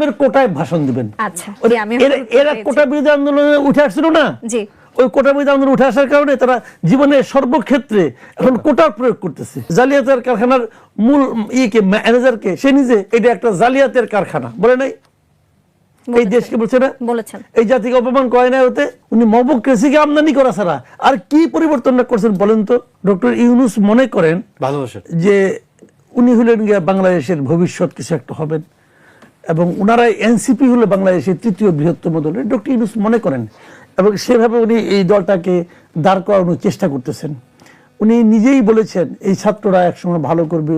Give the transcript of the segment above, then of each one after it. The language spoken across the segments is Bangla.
সাহেবের কোটায় ভাষণ দিবেন। আচ্ছা, এরা কোটা বিরোধী আন্দোলনে উঠে আসছিল না, জি, ওই কোটা বিরোধী আন্দোলন উঠে আসার কারণে তারা জীবনের সর্বক্ষেত্রে এখন কোটার প্রয়োগ করতেছে। জালিয়াতের কারখানার মূল ম্যানেজারকে সে নিজে এটা একটা জালিয়াতের কারখানা বলে নাই, এই দেশকে বলছে না, বলেছেন এই জাতিকে অপমান করে না। হতে উনি মবক্রেসিকে আমদানি করা ছাড়া আর কি পরিবর্তন করছেন বলেন তো? ডক্টর ইউনূস মনে করেন যে উনি হলেন গিয়া বাংলাদেশের ভবিষ্যৎ কিছু একটা হবেন এবং ওনারাই এনসিপি হলো বাংলাদেশের তৃতীয় বৃহত্তম দল, ডক্টর ইউনূস মনে করেন, এবং সেভাবে উনি এই দলটাকে দাঁড় করানোর চেষ্টা করতেছেন। উনি নিজেই বলেছেন এই ছাত্ররা একসময় ভালো করবে,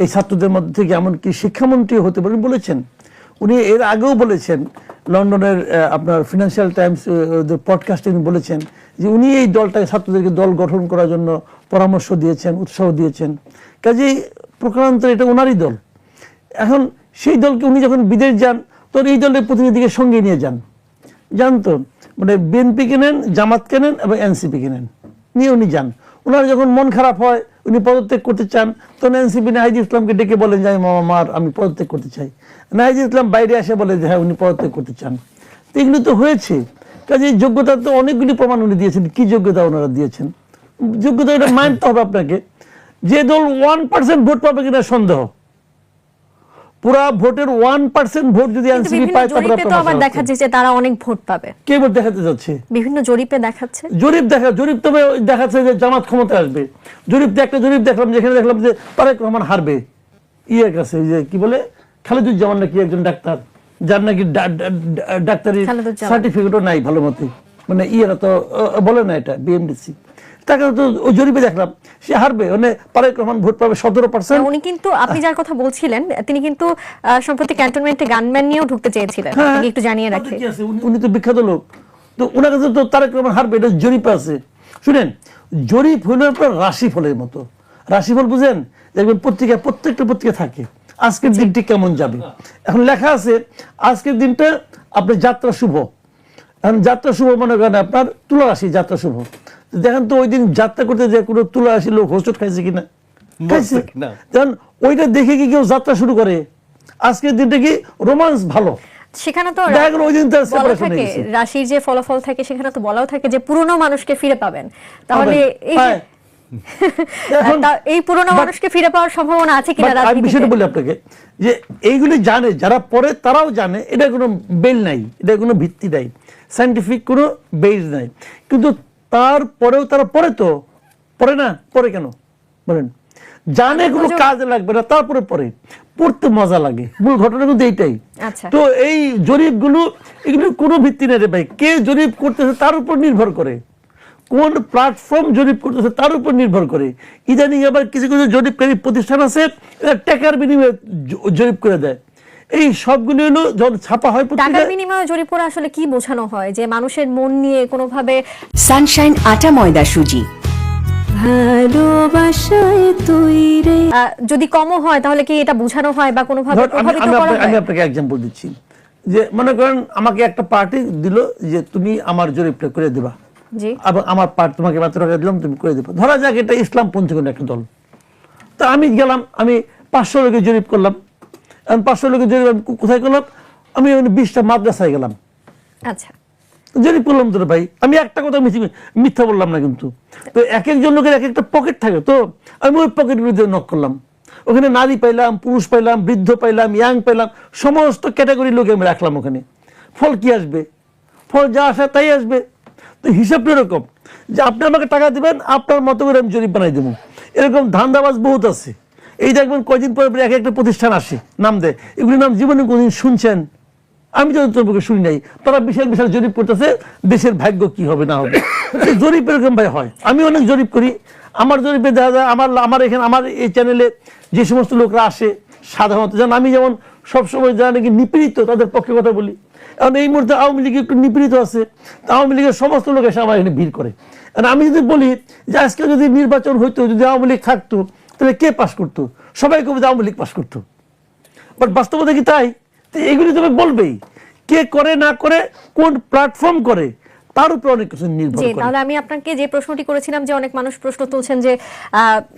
এই ছাত্রদের মধ্যে থেকে এমনকি শিক্ষামন্ত্রী হতে পারেন বলেছেন। উনি এর আগেও বলেছেন, লন্ডনের আপনার ফিনান্সিয়াল টাইমস পডকাস্টে উনি বলেছেন যে উনি এই দলটাকে ছাত্রদেরকে দল গঠন করার জন্য পরামর্শ দিয়েছেন, উৎসাহ দিয়েছেন। কাজেই প্রকারান্তরে এটা ওনারই দল। এখন সেই দলকে উনি যখন বিদেশ যান তখন এই দলের প্রতিনিধিকে সঙ্গে নিয়ে যান, জানতো মানে বিএনপি কেনেন, জামাত কেনেন এবং এনসিপি কেনেন, নিয়ে উনি যান। ওনার যখন মন খারাপ হয়, উনি পদত্যাগ করতে চান, তখন এনসিপি নাহিদ ইসলামকে ডেকে বলেন যে আমি পদত্যাগ করতে চাই। নাহিদ ইসলাম বাইরে এসে বলে যে হ্যাঁ উনি পদত্যাগ করতে চান। তো এগুলো তো হয়েছে। কাজে যোগ্যতা তো অনেকগুলি প্রমাণ উনি দিয়েছেন। কি যোগ্যতা ওনারা দিয়েছেন? যোগ্যতা এটা মানতে হবে আপনাকে। যে দল 1% ভোট পাবে কিনা সন্দেহ, পুরা ভোটের 1% ভোট যদি এনসিপি পায় তারপরে তো আবার দেখাচ্ছে যে তারা অনেক ভোট পাবে। কে ভোট দেখাতে যাচ্ছে? বিভিন্ন জরিপে দেখাচ্ছে। জরিপ তবে দেখাচ্ছে যে জামাত ক্ষমতা আসবে। একটা জরিপ দেখলাম যেখানে দেখলাম যে তারেক রহমান হারবে ইয়ের কাছে, যে কি বলে খালেদুজ্জামান নাকি একজন ডাক্তার, যার নাকি ডাক্তারি সার্টিফিকেটও নাই ভালো মতো, মানে ইয়েরা তো বলে না এটা বিএমডিসি, তাকে তো ওই জরিপে দেখলাম সে হারবে, মানে তারেক রহমান ভোট পাবে 17%। উনি কিন্তু আপনি যার কথা বলছিলেন তিনি কিন্তু সম্প্রতি ক্যান্টনমেন্টে গানম্যান নিয়েও ঢুকতে চেয়েছিলেন, আপনি একটু জানিয়ে রাখেন। উনি তো বিখ্যাত লোক, তো ওনার কাছে তো তারেক রহমান হারবে, এটা জরিপ আছে। শুনেন, জরিপ হলো আপনার রাশিফলের মতো। রাশিফল বুঝেন, দেখবেন পত্রিকা, প্রত্যেকটা পত্রিকা থাকে আজকের দিনটি কেমন যাবে। এখন লেখা আছে আজকের দিনটা আপনার যাত্রা শুভ। এখন যাত্রা শুভ মনে করেন আপনার তুলা রাশি যাত্রা শুভ। দেখেন তো ওই দিন যাত্রা করতে যে কোনো তুলা রাশি লোক হোস্ট খাইছে কিনা, খাইছে। কারণ ওইটা দেখে কি কেউ যাত্রা শুরু করে? আজকের দিনটা কি রোমান্স ভালো, সেখানে তো ওই দিন রাশির যে ফলাফল থাকে সেখানে তো বলাও থাকে যে পুরনো মানুষকে ফিরে পাবেন। তাহলে এই পুরনো মানুষকে ফিরে পাওয়ার সম্ভাবনা আছে কিনা রাজনীতিতে? আমি বিষয়টা বলি আপনাকে, যে এইগুলি জানে যারা পড়ে, তারাও জানে এটা কোনো বেল নাই, এটা কোনো ভিত্তি নাই, সায়েন্টিফিক কোনো বেস নাই। কিন্তু তারপরেও তারা পড়ে, তো পড়ে না, পড়ে কেন বলেন? জানে কোনো কাজে লাগবে না, তারপরে পড়ে, পড়তে মজা লাগে। মূল ঘটনা কিন্তু এইটাই। তো এই জরিপগুলো, এগুলো কোনো ভিত্তি নেই রে ভাই। কে জরিপ করতেছে তার উপর নির্ভর করে, কোন প্ল্যাটফর্ম জরিপ করতেছে তার উপর নির্ভর করে। ইদানিং আবার কিছু কিছু জরিপকারী প্রতিষ্ঠান আছে, এরা টাকার বিনিময়ে জরিপ করে দেয়। এই সবগুলো হলো যখন ছাপা হয় টাকার বিনিময়ে জরিপ করে আসলে কি বোঝানো হয়? যে মানুষের মন নিয়ে কোনোভাবে সানশাইন আটা ময়দা সুজি ভালোবাসায় তৈরি যদি কমও হয় তাহলে কি এটা বোঝানো হয় বা কোনোভাবে প্রভাবিত করা হয়? আমি আপনাকে एग्जांपल দিচ্ছি, যে মনে করেন আমাকে একটা পার্টি দিল যে তুমি আমার জরিপটা করে দিবা, জি, এবং আমার পার্টি তোমাকে মাত্র টাকা দিলাম, তুমি করে দিবা। ধরা যাক এটা ইসলামপন্থী কোনো একটা দল, তো আমি গেলাম, আমি 500 লোকের জরিপ করলাম। 500 লোকের জরিপ কোথায় করলাম? আমি 20টা মাদ্রাসায় গেলাম। আচ্ছা, জরিপ করলাম তো ভাই, আমি একটা কথা মিথ্যা বললাম না কিন্তু। তো এক একজন লোকের এক একটা পকেট থাকে, তো আমি ওই পকেটগুলিতে নক করলাম। ওখানে নারী পাইলাম, পুরুষ পাইলাম, বৃদ্ধ পাইলাম, ইয়াং পাইলাম, সমস্ত ক্যাটাগরি লোক আমি রাখলাম ওখানে। ফল কি আসবে? ফল যা আসে তাই আসবে। তো হিসাবটা এরকম যে আপনি আমাকে টাকা দিবেন, আপনার মতো করে আমি জরিপ বানাই দেবো। এরকম ধান্দাবাজ বহুত আছে। এই দেখবেন কয়দিন পরে এক একটা প্রতিষ্ঠান আসে, নাম দেয়, এগুলির নাম জীবনে কোনদিন শুনছেন? আমি তো শুনি নাই। তারা বিশাল বিশাল জরিপ করতেছে, দেশের ভাগ্য কি হবে না হবে। জরিপ এরকম ভাই হয়। আমি অনেক জরিপ করি, আমার জরিপে দেখা যায় আমার এখানে আমার এই চ্যানেলে যে সমস্ত লোকরা আসে সাধারণত, যেমন আমি যেমন সবসময় যারা নাকি নিপীড়িত তাদের পক্ষে কথা বলি। এখন এই মুহূর্তে আওয়ামী লীগ একটু নিপীড়িত আছে, আওয়ামী লীগের সমস্ত লোক এসে আমার এখানে ভিড় করে। আর আমি যদি বলি যে আজকে যদি নির্বাচন হইতো, যদি আওয়ামী লীগ থাকতো, তাহলে কে পাস করতো? সবাই কবে আওয়ামী লীগ পাস করতো। বাট বাস্তবতা কি তাই? এগুলি তবে বলবেই, কে করে না করে, কোন প্ল্যাটফর্ম করে, তার উপর অনেক কিছু নির্ভর করে। তাহলে আমি আপনাকে যে প্রশ্নটি করেছিলাম, যে অনেক মানুষ প্রশ্ন তুলছেন যে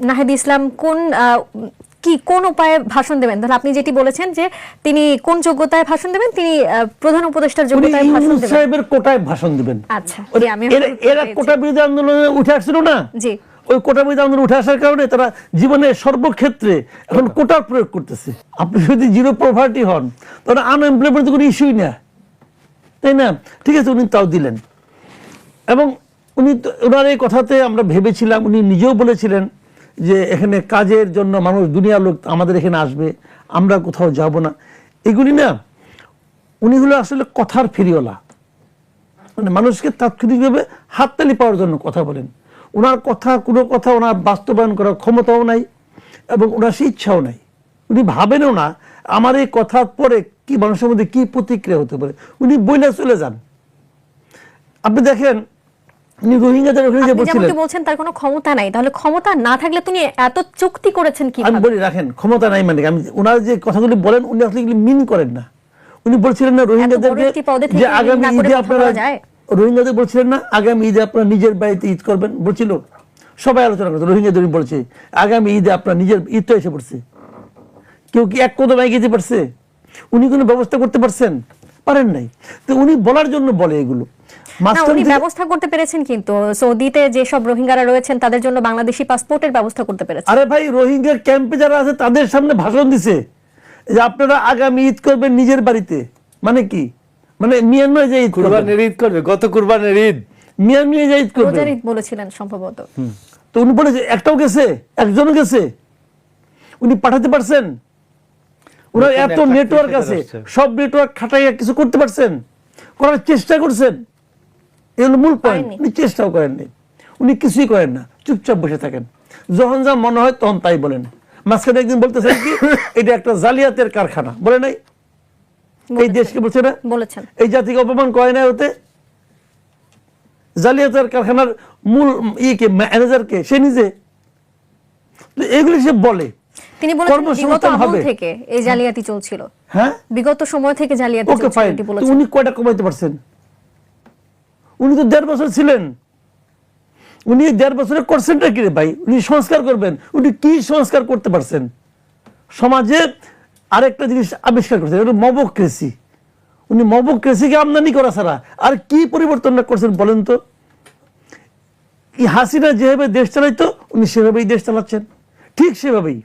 নাহিদ ইসলাম কোন কি কোন উপায়ে ভাষণ দেবেন? তাহলে আপনি যেটি বলেছেন যে তিনি কোন যোগ্যতায় ভাষণ দেবেন, তিনি প্রধান উপদেষ্টার উনি যোগ্যতায় ভাষণ ইউনূস দেবেন। সাহেবের কোটায় ভাষণ দিবেন। আচ্ছা, জি, আমি এরা কোটা বিরোধী আন্দোলনে উঠে আসছিল না? জি, ওই কোটা বিরোধী আন্দোলন উঠে আসার কারণে তারা জীবনের সর্বক্ষেত্রে এখন কোটার প্রয়োগ করতেছে। আপনি যদি জিরো পভার্টি হন তাহলে আনএমপ্লয়মেন্ট কোনো ইস্যুই না, তাই না? ঠিক আছে, উনি তাও দিলেন। এবং উনি ওনার এই কথাতে আমরা ভেবেছিলাম, উনি নিজেও বলেছিলেন যে এখানে কাজের জন্য মানুষ, দুনিয়ার লোক আমাদের এখানে আসবে, আমরা কোথাও যাব না। এগুলি না, উনি হলো আসলে কথার ফেরিওয়ালা, মানে মানুষকে তাৎক্ষণিকভাবে হাততালি পাওয়ার জন্য কথা বলেন। ওনার কথা, কোনো কথা ওনার বাস্তবায়ন করার ক্ষমতাও নাই এবং ওনার সে ইচ্ছাও নাই। উনি ভাবেনও না আমার এই কথার পরে কি মানুষের মধ্যে কি প্রতিক্রিয়া হতে পারে, উনি বইলে চলে যান। আপনি দেখেন উনি রোহিঙ্গাদের ওখানে যে আপনি বলছিলেন, যেমনটি বলছেন তার কোনো ক্ষমতা নাই, তাহলে ক্ষমতা না থাকলে তিনি এত চুক্তি করেছেন কি? আমি বলি রাখেন, ক্ষমতা নাই মানে কি? আমি ওনার যে কথাগুলি বলেন উনি আসলে এগুলি মিন করেন না। উনি বলছিলেন না রোহিঙ্গাদেরকে যে আগামী ঈদে আপনারা, রোহিঙ্গাদের বলছিলেন না আগামী ঈদে আপনারা নিজের বাড়িতে ঈদ করবেন, বলছিল সবাই আলোচনা করছে। রোহিঙ্গাদের বলছে আগামী ঈদে আপনারা নিজের ঈদ তো এসে পড়ছে, কেউ কি এক কদম এগিয়ে যেতে পারছে? উনি কোনো ব্যবস্থা করতে পারছেন? পারেন নাই। তো উনি বলার জন্য বলে এগুলো। উনি ব্যবস্থা করতে পেরেছেন, কিন্তু সৌদিতে যেসব রোহিঙ্গারা রয়েছেন তাদের জন্য বাংলাদেশি পাসপোর্টের ব্যবস্থা করতে পেরেছেন। আরে ভাই, রোহিঙ্গা ক্যাম্পে যারা আছে তাদের সামনে ভাষণ দিছে যে আপনারা আগামী ঈদ করবেন নিজের বাড়িতে। মানে কি? মানে মিয়ানমারে যে ঈদ কুরবানির ঈদ করবে, গত কুরবানির ঈদ মিয়ানমারে যে ঈদ করবে রোজার ঈদ বলেছিলেন সম্ভবত। তো উনি বলেছে একটাও গেছে, একজনও গেছে? উনি পাঠাতে পারছেন? ওনার এত নেটওয়ার্ক আছে, সব নেটওয়ার্ক খাটাইয়া কিছু করতে পারছেন? করার চেষ্টা করছেন? এই হলো মূল পয়েন্ট। উনি চেষ্টাও করেননি, উনি কিছুই করেন না, চুপচাপ বসে থাকেন। যখন যা মনে হয় তখন তাই বলেন। মাঝখানে একদিন বলতেছেন কি এটা একটা জালিয়াতের কারখানা, বলে নাই? এই দেশকে বলছে না, বলেছেন এই জাতিকে অপমান করে না হতে। জালিয়াতের কারখানার মূল কে, ম্যানেজার কে? সে নিজে। এগুলি সে বলে। তিনি বলেছেন বিগত আমল থেকে এই জালিয়াতি চলছিল। হ্যাঁ, বিগত সময় থেকে জালিয়াতি ওকে চলছিল ফাইন। এটি বলেছেন। উনি কয়টা কমাইতে পারছেন? উনি তো 1.5 বছর ছিলেন। উনি 1.5 বছরে করছেনটা কি রে ভাই? উনি সংস্কার করবেন, উনি কি সংস্কার করতে পারছেন? সমাজে আরেকটা জিনিস আবিষ্কার করছেন, এটা মবক্রেসি। উনি মবক্রেসিকে আমদানি করা ছাড়া আর কি পরিবর্তনটা করছেন বলেন তো? এই হাসিনা যেভাবে দেশ চালাইতো উনি সেভাবেই দেশ চালাচ্ছেন, ঠিক সেভাবেই।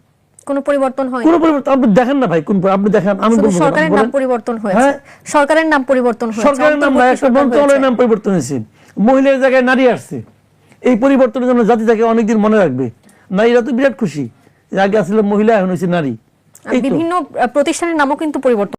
কোনো পরিবর্তন হয়নি। কোনো পরিবর্তন আপনি দেখেন না ভাই, কোন আপনি দেখেন? আমি শুধু বলবো সরকারের নাম পরিবর্তন হয়েছে। সরকারের নাম পরিবর্তন হয়েছে, সরকারের নাম না, একটা মন্ত্রণালয়ের নাম পরিবর্তন হয়েছে, মহিলার জায়গায় নারী আসছে। এই পরিবর্তনের জন্য জাতি তাকে অনেকদিন মনে রাখবে। নারীরা তো বিরাট খুশি যে আগে আসলে মহিলা, এখন হয়েছে নারী। বিভিন্ন প্রতিষ্ঠানের নামও কিন্তু পরিবর্তন